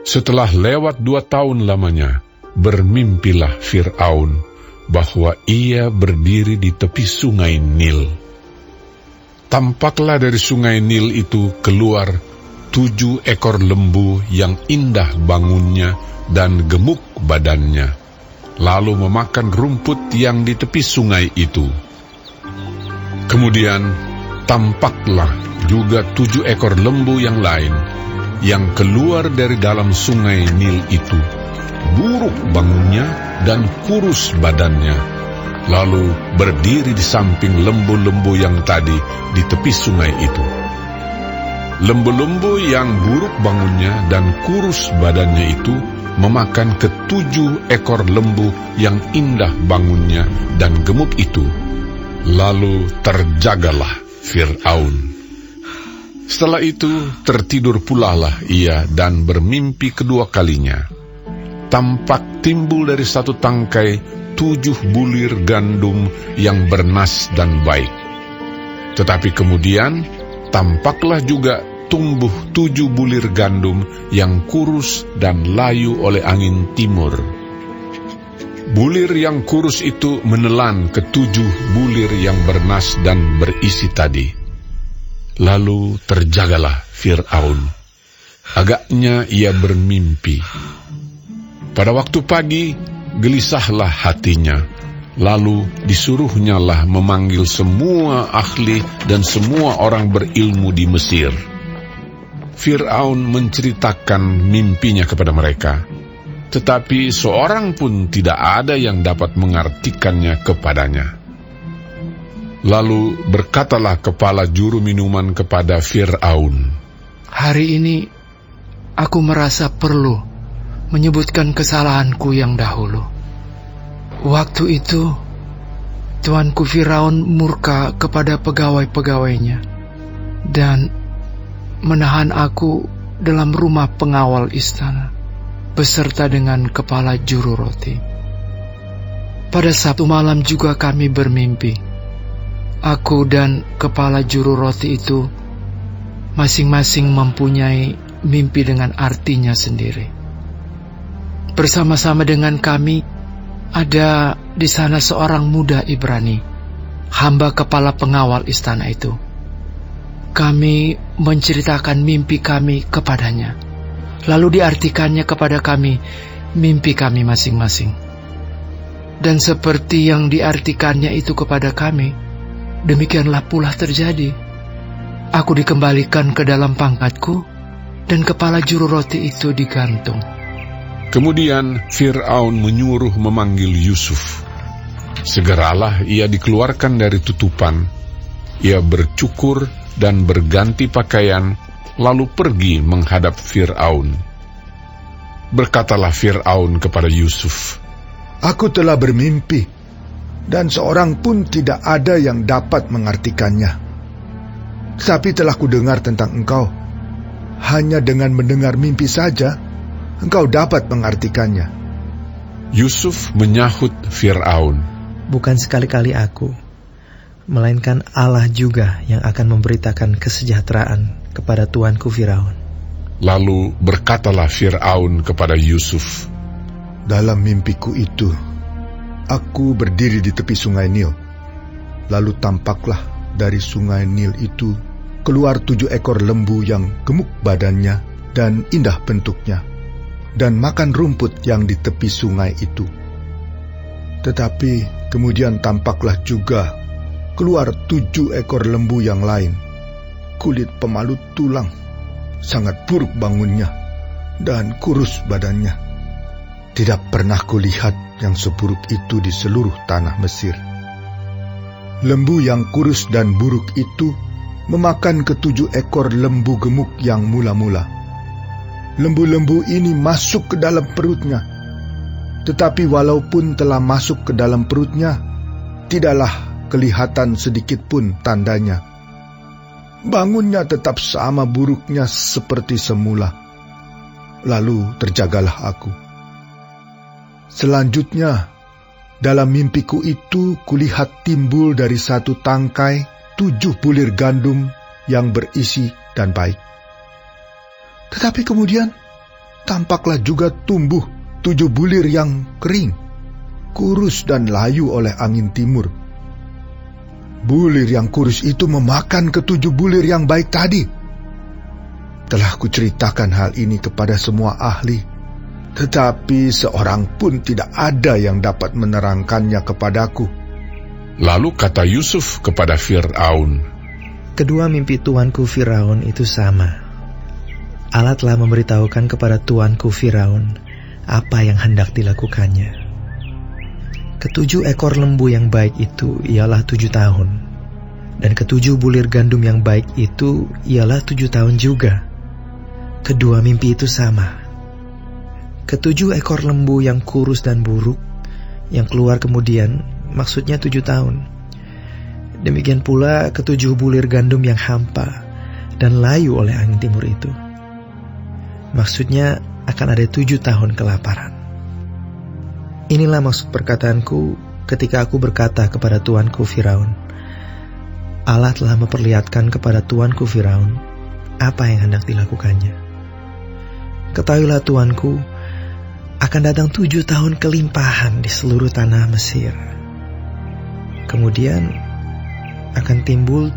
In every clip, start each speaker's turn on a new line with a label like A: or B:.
A: Setelah lewat 2 tahun lamanya, bermimpilah Fir'aun bahwa ia berdiri di tepi sungai Nil. Tampaklah dari sungai Nil itu keluar 7 ekor lembu yang indah bangunnya dan gemuk badannya, lalu memakan rumput yang di tepi sungai itu. Kemudian tampaklah juga 7 ekor lembu yang lain yang keluar dari dalam sungai Nil itu, buruk bangunnya dan kurus badannya, lalu berdiri di samping lembu-lembu yang tadi di tepi sungai itu. Lembu-lembu yang buruk bangunnya dan kurus badannya itu memakan ke-7 ekor lembu yang indah bangunnya dan gemuk itu. Lalu terjagalah Fir'aun. Setelah itu tertidur pulalah ia dan bermimpi kedua kalinya. Tampak timbul dari satu tangkai 7 bulir gandum yang bernas dan baik. Tetapi kemudian tampaklah juga tumbuh 7 bulir gandum yang kurus dan layu oleh angin timur. Bulir yang kurus itu menelan ke-7 bulir yang bernas dan berisi tadi. Lalu terjagalah Fir'aun. Agaknya ia bermimpi. Pada waktu pagi, gelisahlah hatinya. Lalu disuruhnyalah memanggil semua ahli dan semua orang berilmu di Mesir. Fir'aun menceritakan mimpinya kepada mereka, tetapi seorang pun tidak ada yang dapat mengartikannya kepadanya. Lalu berkatalah kepala juru minuman kepada Fir'aun,
B: "Hari ini aku merasa perlu menyebutkan kesalahanku yang dahulu. Waktu itu tuanku Firaun murka kepada pegawai-pegawainya dan menahan aku dalam rumah pengawal istana beserta dengan kepala juru roti. Pada Sabtu malam juga kami bermimpi. Aku dan kepala juru roti itu masing-masing mempunyai mimpi dengan artinya sendiri. Bersama-sama dengan kami ada di sana seorang muda Ibrani, hamba kepala pengawal istana itu. Kami menceritakan mimpi kami kepadanya, lalu diartikannya kepada kami mimpi kami masing-masing. Dan seperti yang diartikannya itu kepada kami, demikianlah pula terjadi. Aku dikembalikan ke dalam pangkatku, dan kepala juru roti itu digantung."
A: Kemudian Fir'aun menyuruh memanggil Yusuf. Segeralah ia dikeluarkan dari tutupan. Ia bercukur dan berganti pakaian, lalu pergi menghadap Fir'aun. Berkatalah Fir'aun kepada Yusuf,
C: "Aku telah bermimpi, dan seorang pun tidak ada yang dapat mengartikannya. Tetapi telah kudengar tentang engkau. Hanya dengan mendengar mimpi saja, engkau dapat mengartikannya."
A: Yusuf menyahut Fir'aun,
D: "Bukan sekali-kali aku, melainkan Allah juga yang akan memberitakan kesejahteraan kepada tuanku Firaun."
A: Lalu berkatalah Fir'aun kepada Yusuf,
C: "Dalam mimpiku itu, aku berdiri di tepi sungai Nil. Lalu tampaklah dari sungai Nil itu keluar 7 ekor lembu yang gemuk badannya dan indah bentuknya, dan makan rumput yang di tepi sungai itu. Tetapi kemudian tampaklah juga keluar 7 ekor lembu yang lain, kulit pemalut tulang, sangat buruk bangunnya, dan kurus badannya. Tidak pernah kulihat yang seburuk itu di seluruh tanah Mesir. Lembu yang kurus dan buruk itu memakan ke-7 ekor lembu gemuk yang mula-mula. Lembu-lembu ini masuk ke dalam perutnya, tetapi walaupun telah masuk ke dalam perutnya, tidaklah kelihatan sedikit pun tandanya. Bangunnya tetap sama buruknya seperti semula. Lalu terjagalah aku. Selanjutnya, dalam mimpiku itu kulihat timbul dari satu tangkai 7 bulir gandum yang berisi dan baik. Tetapi kemudian tampaklah juga tumbuh 7 bulir yang kering, kurus dan layu oleh angin timur. Bulir yang kurus itu memakan ke-7 bulir yang baik tadi. Telah kuceritakan hal ini kepada semua ahli, tetapi seorang pun tidak ada yang dapat menerangkannya kepadaku.
A: Lalu kata Yusuf kepada Fir'aun,
D: kedua mimpi tuanku Firaun itu sama. Allah telah memberitahukan kepada tuanku Firaun apa yang hendak dilakukannya. Ke-7 ekor lembu yang baik itu ialah 7 tahun, dan ke-7 bulir gandum yang baik itu ialah 7 tahun juga. Kedua mimpi itu sama. Ke-7 ekor lembu yang kurus dan buruk, yang keluar kemudian, maksudnya 7 tahun. Demikian pula ke-7 bulir gandum yang hampa dan layu oleh angin timur itu. Maksudnya akan ada 7 tahun kelaparan. Inilah maksud perkataanku ketika aku berkata kepada tuanku Firaun, Allah telah memperlihatkan kepada tuanku Firaun apa yang hendak dilakukannya. Ketahuilah tuanku, akan datang 7 tahun kelimpahan di seluruh tanah Mesir. Kemudian akan timbul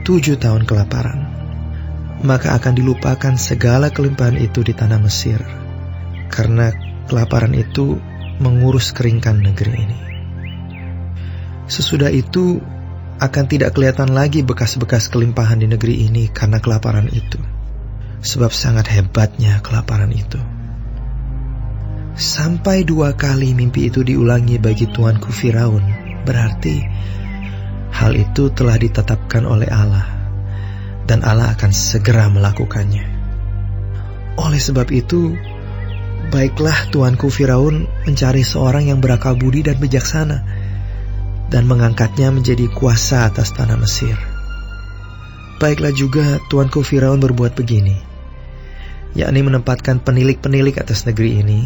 D: 7 tahun kelaparan. Maka akan dilupakan segala kelimpahan itu di tanah Mesir, karena kelaparan itu mengurus keringkan negeri ini. Sesudah itu akan tidak kelihatan lagi bekas-bekas kelimpahan di negeri ini karena kelaparan itu, sebab sangat hebatnya kelaparan itu. Sampai 2 kali mimpi itu diulangi bagi tuanku Firaun, berarti hal itu telah ditetapkan oleh Allah, dan Allah akan segera melakukannya. Oleh sebab itu, baiklah tuanku Firaun mencari seorang yang berakal budi dan bijaksana, dan mengangkatnya menjadi kuasa atas tanah Mesir. Baiklah juga tuanku Firaun berbuat begini, yakni menempatkan penilik-penilik atas negeri ini,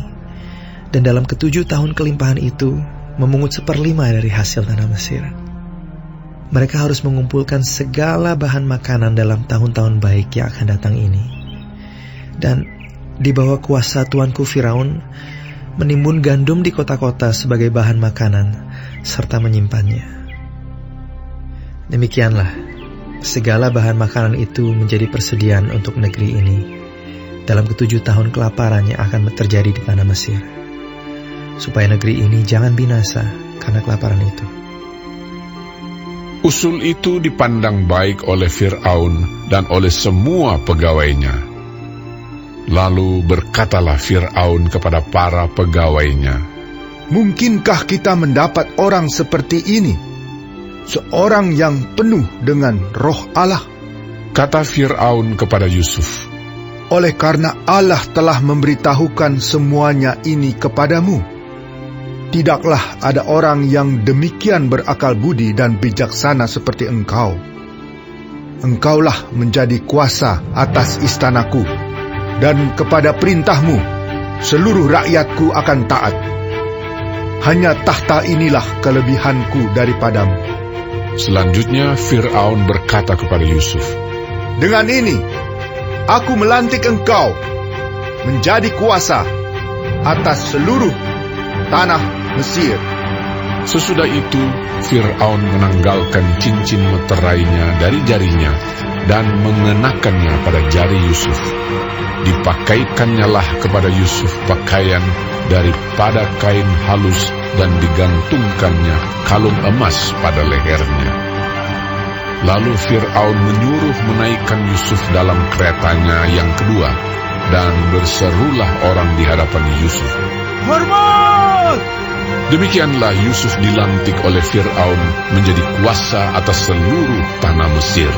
D: dan dalam ke-7 tahun kelimpahan itu memungut 1/5 dari hasil tanah Mesir. Mereka harus mengumpulkan segala bahan makanan dalam tahun-tahun baik yang akan datang ini, dan di bawah kuasa tuanku Firaun menimbun gandum di kota-kota sebagai bahan makanan serta menyimpannya. Demikianlah segala bahan makanan itu menjadi persediaan untuk negeri ini dalam ke-7 tahun kelaparan yang akan terjadi di tanah Mesir, supaya negeri ini jangan binasa karena kelaparan itu.
A: usul itu dipandang baik oleh Fir'aun dan oleh semua pegawainya. Lalu berkatalah Fir'aun kepada para pegawainya,
C: mungkinkah kita mendapat orang seperti ini, seorang yang penuh dengan roh Allah?
A: Kata Fir'aun kepada Yusuf,
C: oleh karena Allah telah memberitahukan semuanya ini kepadamu, tidaklah ada orang yang demikian berakal budi dan bijaksana seperti engkau. Engkaulah menjadi kuasa atas istanaku, dan kepada perintahmu seluruh rakyatku akan taat. Hanya tahta inilah kelebihanku daripadamu.
A: Selanjutnya Fir'aun berkata kepada Yusuf,
C: dengan ini aku melantik engkau menjadi kuasa atas seluruh tanah Mesir.
A: Sesudah itu Fir'aun menanggalkan cincin meterainya dari jarinya dan mengenakannya pada jari Yusuf. Dipakaikannya lah kepada Yusuf pakaian daripada kain halus dan digantungkannya kalung emas pada lehernya. Lalu Fir'aun menyuruh menaikkan Yusuf dalam keretanya yang kedua, dan berserulah orang di hadapan Yusuf, hormat! Demikianlah Yusuf dilantik oleh Fir'aun menjadi kuasa atas seluruh tanah Mesir.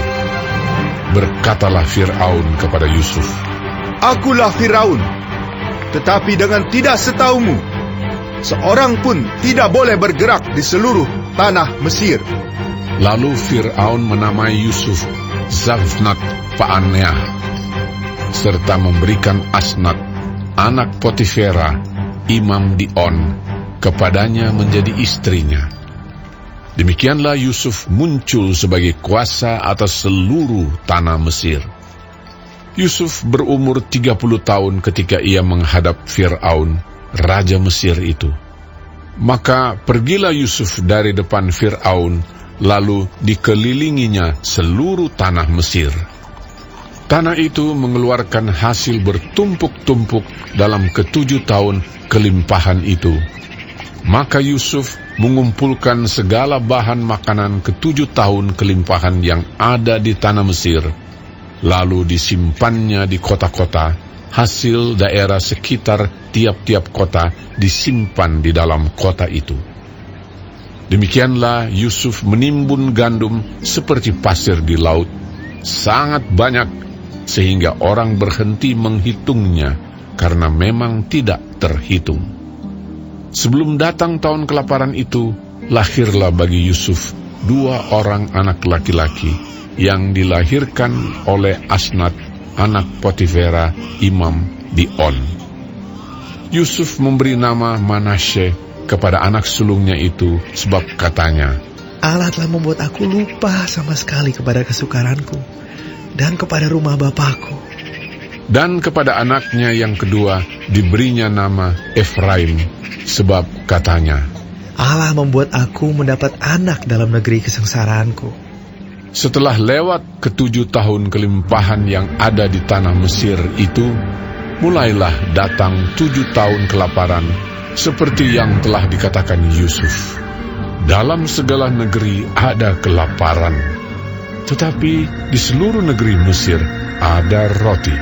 A: Berkatalah Fir'aun kepada Yusuf,
C: akulah Firaun, tetapi dengan tidak setaumu, seorang pun tidak boleh bergerak di seluruh tanah Mesir.
A: Lalu Fir'aun menamai Yusuf Zafnat Paaneah, serta memberikan Asnat, anak Potifera, imam di On, kepadanya menjadi istrinya. Demikianlah Yusuf muncul sebagai kuasa atas seluruh tanah Mesir. Yusuf berumur 30 tahun ketika ia menghadap Fir'aun, raja Mesir itu. Maka pergilah Yusuf dari depan Fir'aun, lalu dikelilinginya seluruh tanah Mesir. Tanah itu mengeluarkan hasil bertumpuk-tumpuk dalam ke-7 tahun kelimpahan itu. Maka Yusuf mengumpulkan segala bahan makanan ke-7 tahun kelimpahan yang ada di tanah Mesir, lalu disimpannya di kota-kota. Hasil daerah sekitar tiap-tiap kota disimpan di dalam kota itu. Demikianlah Yusuf menimbun gandum seperti pasir di laut, sangat banyak, sehingga orang berhenti menghitungnya, karena memang tidak terhitung. Sebelum datang tahun kelaparan itu, lahirlah bagi Yusuf 2 orang anak laki-laki yang dilahirkan oleh Asnat, anak Potifera, imam di On. Yusuf memberi nama Manasye kepada anak sulungnya itu, sebab katanya,
D: Allah telah membuat aku lupa sama sekali kepada kesukaranku dan kepada rumah bapakku.
A: Dan kepada anaknya yang kedua diberinya nama Efraim, sebab katanya,
D: Allah membuat aku mendapat anak dalam negeri kesengsaraanku.
A: setelah lewat ke-7 tahun kelimpahan yang ada di tanah Mesir itu, mulailah datang 7 tahun kelaparan, seperti yang telah dikatakan Yusuf. Dalam segala negeri ada kelaparan, tetapi di seluruh negeri Mesir ada roti.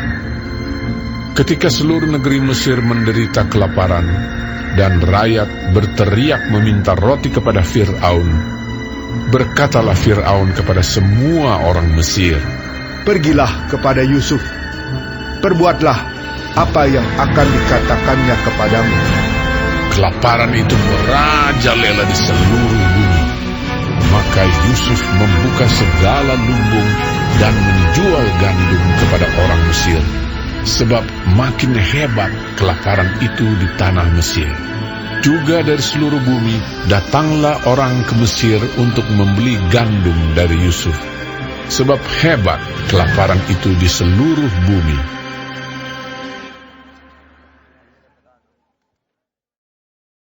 A: Ketika seluruh negeri Mesir menderita kelaparan, dan rakyat berteriak meminta roti kepada Fir'aun, berkatalah Fir'aun kepada semua orang Mesir,
C: Pergilah kepada Yusuf, perbuatlah apa yang akan dikatakannya kepadamu.
A: kelaparan itu merajalela di seluruh bumi. Maka Yusuf membuka segala lumbung dan menjual gandum kepada orang Mesir, sebab makin hebat kelaparan itu di tanah Mesir. Juga dari seluruh bumi datanglah orang ke Mesir untuk membeli gandum dari Yusuf, sebab hebat kelaparan itu di seluruh bumi.